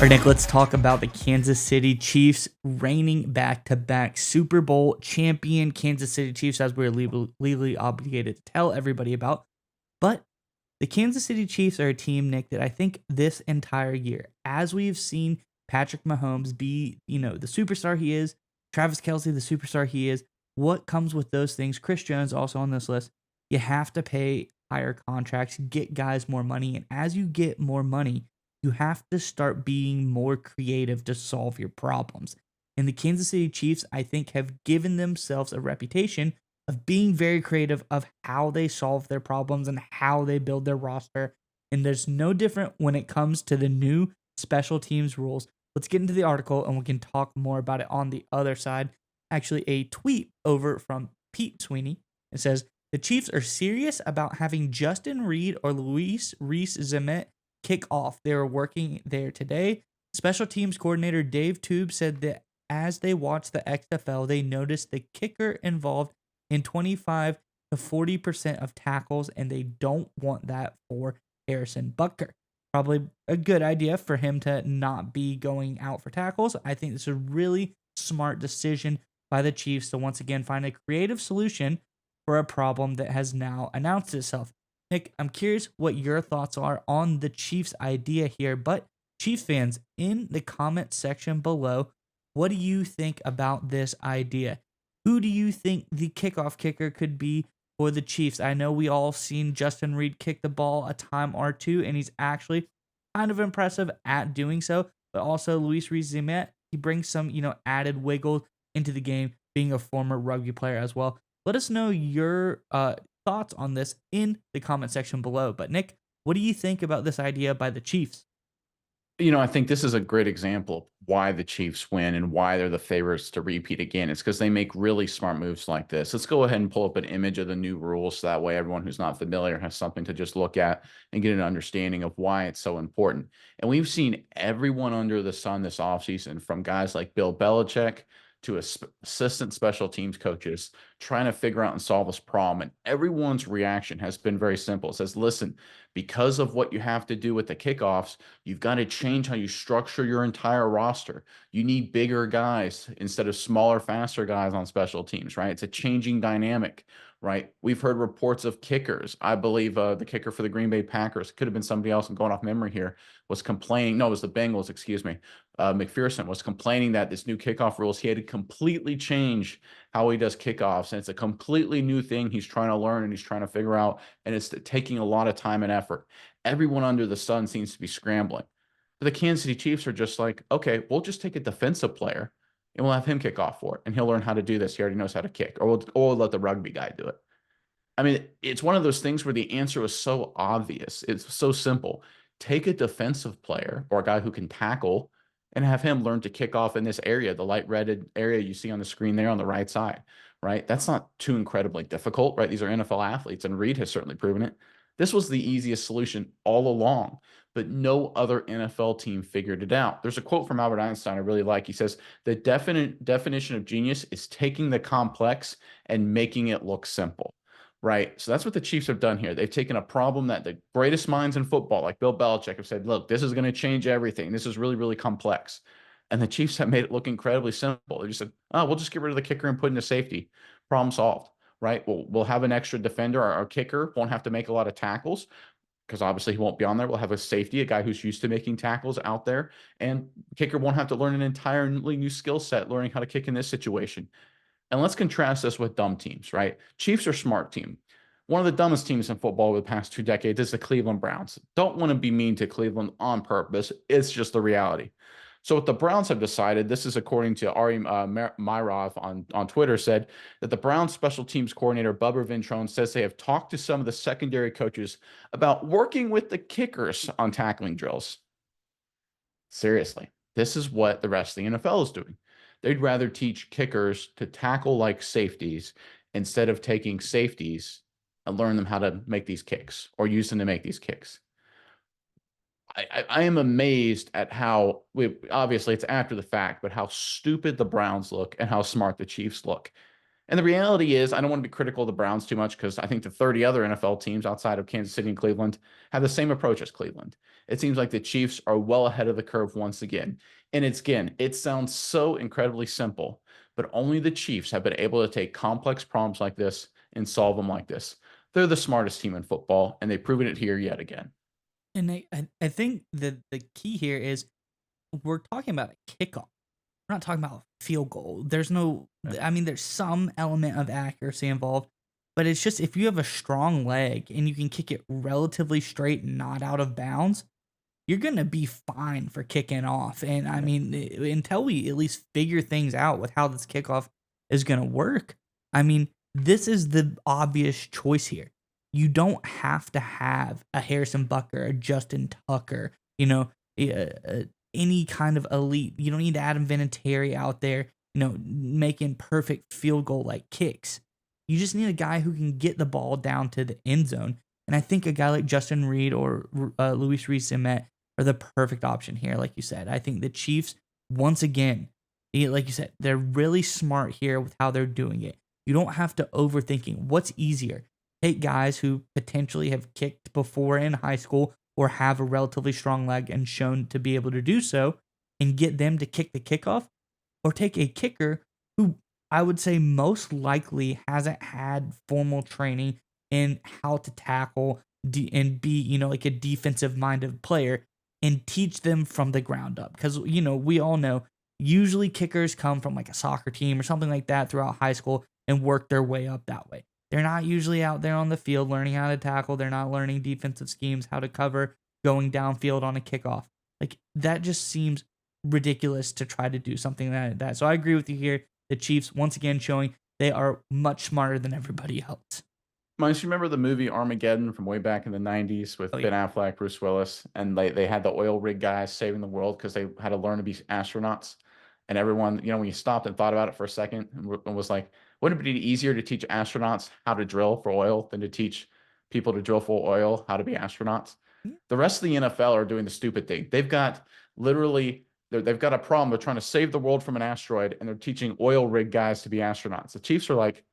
All right, Nick, let's talk about the Kansas City Chiefs reigning back-to-back Super Bowl champion Kansas City Chiefs, as we're legally obligated to tell everybody about. But the Kansas City Chiefs are a team, Nick, that I think this entire year, as we've seen Patrick Mahomes be, the superstar he is, Travis Kelce, the superstar he is, what comes with those things? Chris Jones also on this list. You have to pay higher contracts, get guys more money, and as you get more money, you have to start being more creative to solve your problems. And the Kansas City Chiefs, I think, have given themselves a reputation of being very creative of how they solve their problems and how they build their roster. And there's no different when it comes to the new special teams rules. Let's get into the article and we can talk more about it on the other side. Actually, a tweet over from Pete Sweeney. It says, the Chiefs are serious about having Justin Reed or Luis Reese-Zamet kick off. They were working there today. Special teams coordinator Dave Tube said that as they watched the XFL, they noticed the kicker involved in 25 to 40% of tackles, and they don't want that for Harrison Butker. Probably a good idea for him to not be going out for tackles. I think this is a really smart decision by the Chiefs to once again find a creative solution for a problem that has now announced itself. Nick, I'm curious what your thoughts are on the Chiefs idea here, but Chiefs fans, in the comment section below, what do you think about this idea? Who do you think the kickoff kicker could be for the Chiefs? I know we all seen Justin Reed kick the ball a time or two, and he's actually kind of impressive at doing so. But also Luis Rees-Zamet, he brings some, added wiggle into the game, being a former rugby player as well. Let us know your thoughts on this in the comment section below. But Nick, what do you think about this idea by the Chiefs? I think this is a great example of why the Chiefs win and why they're the favorites to repeat again. It's because they make really smart moves like this. Let's go ahead and pull up an image of the new rules so that way everyone who's not familiar has something to just look at and get an understanding of why it's so important. And we've seen everyone under the sun this offseason, from guys like Bill Belichick to assistant special teams coaches, trying to figure out and solve this problem. And everyone's reaction has been very simple. It says, listen, because of what you have to do with the kickoffs, you've got to change how you structure your entire roster. You need bigger guys instead of smaller, faster guys on special teams, right? It's a changing dynamic, right? We've heard reports of kickers. I believe the kicker for the Green Bay Packers, could have been somebody else, I'm going off memory here, was complaining. No, it was the Bengals, excuse me. McPherson was complaining that this new kickoff rules, he had to completely change how he does kickoffs. And it's a completely new thing he's trying to learn and he's trying to figure out. And it's taking a lot of time and effort. Everyone under the sun seems to be scrambling. But the Kansas City Chiefs are just like, okay, we'll just take a defensive player and we'll have him kick off for it. And he'll learn how to do this. He already knows how to kick. Or we'll let the rugby guy do it. I mean, it's one of those things where the answer was so obvious. It's so simple. Take a defensive player or a guy who can tackle and have him learn to kick off in this area, the light redded area you see on the screen there on the right side, right? That's not too incredibly difficult, right? These are NFL athletes, and Reed has certainly proven it. This was the easiest solution all along, but no other NFL team figured it out. There's a quote from Albert Einstein I really like. He says, the definition of genius is taking the complex and making it look simple. Right. So that's what the Chiefs have done here. They've taken a problem that the greatest minds in football, like Bill Belichick, have said, look, this is going to change everything. This is really, really complex. And the Chiefs have made it look incredibly simple. They just said, oh, we'll just get rid of the kicker and put in a safety. Problem solved. Right. We'll have an extra defender. Our kicker won't have to make a lot of tackles because obviously he won't be on there. We'll have a safety, a guy who's used to making tackles out there. And kicker won't have to learn an entirely new skill set learning how to kick in this situation. And let's contrast this with dumb teams, right? Chiefs are smart team. One of the dumbest teams in football over the past 2 decades is the Cleveland Browns. Don't want to be mean to Cleveland on purpose. It's just the reality. So what the Browns have decided, this is according to Ari Myrov on Twitter, said that the Browns special teams coordinator, Bubba Ventrone, says they have talked to some of the secondary coaches about working with the kickers on tackling drills. Seriously, this is what the rest of the NFL is doing. They'd rather teach kickers to tackle like safeties instead of taking safeties and learn them how to make these kicks or use them to make these kicks. I am amazed at how obviously it's after the fact, but how stupid the Browns look and how smart the Chiefs look. And the reality is, I don't want to be critical of the Browns too much because I think the 30 other NFL teams outside of Kansas City and Cleveland have the same approach as Cleveland. It seems like the Chiefs are well ahead of the curve once again. And it sounds so incredibly simple, but only the Chiefs have been able to take complex problems like this and solve them like this. They're the smartest team in football, and they've proven it here yet again. And I think the key here is we're talking about a kickoff. We're not talking about a field goal. There's no, Yeah. I mean, there's some element of accuracy involved, but it's just if you have a strong leg and you can kick it relatively straight, not out of bounds, you're going to be fine for kicking off. And I Yeah. mean, until we at least figure things out with how this kickoff is going to work, I mean, this is the obvious choice here. You don't have to have a Harrison Bucker, a Justin Tucker, any kind of elite. You don't need Adam Vinatieri out there, making perfect field goal like kicks. You just need a guy who can get the ball down to the end zone. And I think a guy like Justin Reed or Luis Rees-Zamet are the perfect option here. Like you said, I think the Chiefs, once again, like you said, they're really smart here with how they're doing it. You don't have to overthinking. What's easier? Take guys who potentially have kicked before in high school or have a relatively strong leg and shown to be able to do so and get them to kick the kickoff, or take a kicker who I would say most likely hasn't had formal training in how to tackle and be, like a defensive minded player and teach them from the ground up. Because, we all know usually kickers come from like a soccer team or something like that throughout high school and work their way up that way. They're not usually out there on the field learning how to tackle. They're not learning defensive schemes, how to cover, going downfield on a kickoff. Like that just seems ridiculous to try to do something like that. So I agree with you here. The Chiefs, once again, showing they are much smarter than everybody else. Miles, you remember the movie Armageddon from way back in the 90s Oh, with Ben yeah. Affleck, Bruce Willis, and they had the oil rig guys saving the world because they had to learn to be astronauts. And everyone, when you stopped and thought about it for a second and was like, wouldn't it be easier to teach astronauts how to drill for oil than to teach people to drill for oil how to be astronauts? The rest of the NFL are doing the stupid thing. They've got literally, they've got a problem. They're trying to save the world from an asteroid, and they're teaching oil rig guys to be astronauts. The Chiefs are like,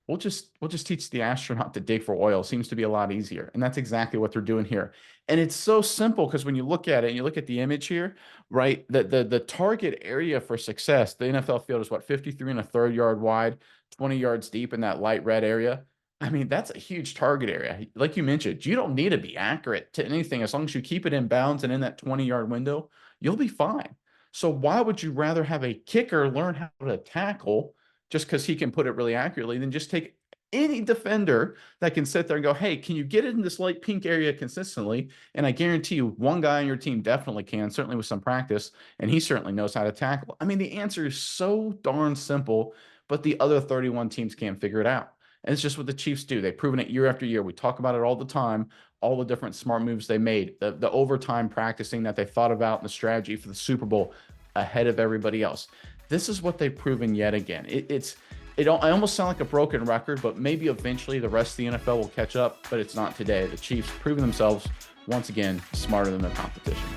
we'll just teach the astronaut to dig for oil. Seems to be a lot easier. And that's exactly what they're doing here. And it's so simple because when you look at it, and you look at the image here, right? The target area for success, the NFL field is what, 53 and a third yard wide, 20 yards deep in that light red area. I mean, that's a huge target area. Like you mentioned, you don't need to be accurate to anything. As long as you keep it in bounds and in that 20-yard window, you'll be fine. So why would you rather have a kicker learn how to tackle just because he can put it really accurately than just take any defender that can sit there and go, hey, can you get it in this light pink area consistently? And I guarantee you one guy on your team definitely can, certainly with some practice, and he certainly knows how to tackle. I mean, the answer is so darn simple, but the other 31 teams can't figure it out. And it's just what the Chiefs do. They've proven it year after year. We talk about it all the time, all the different smart moves they made, the overtime practicing that they thought about, and the strategy for the Super Bowl ahead of everybody else. This is what they've proven yet again. I almost sound like a broken record, but maybe eventually the rest of the NFL will catch up, but it's not today. The Chiefs proving themselves once again smarter than their competition.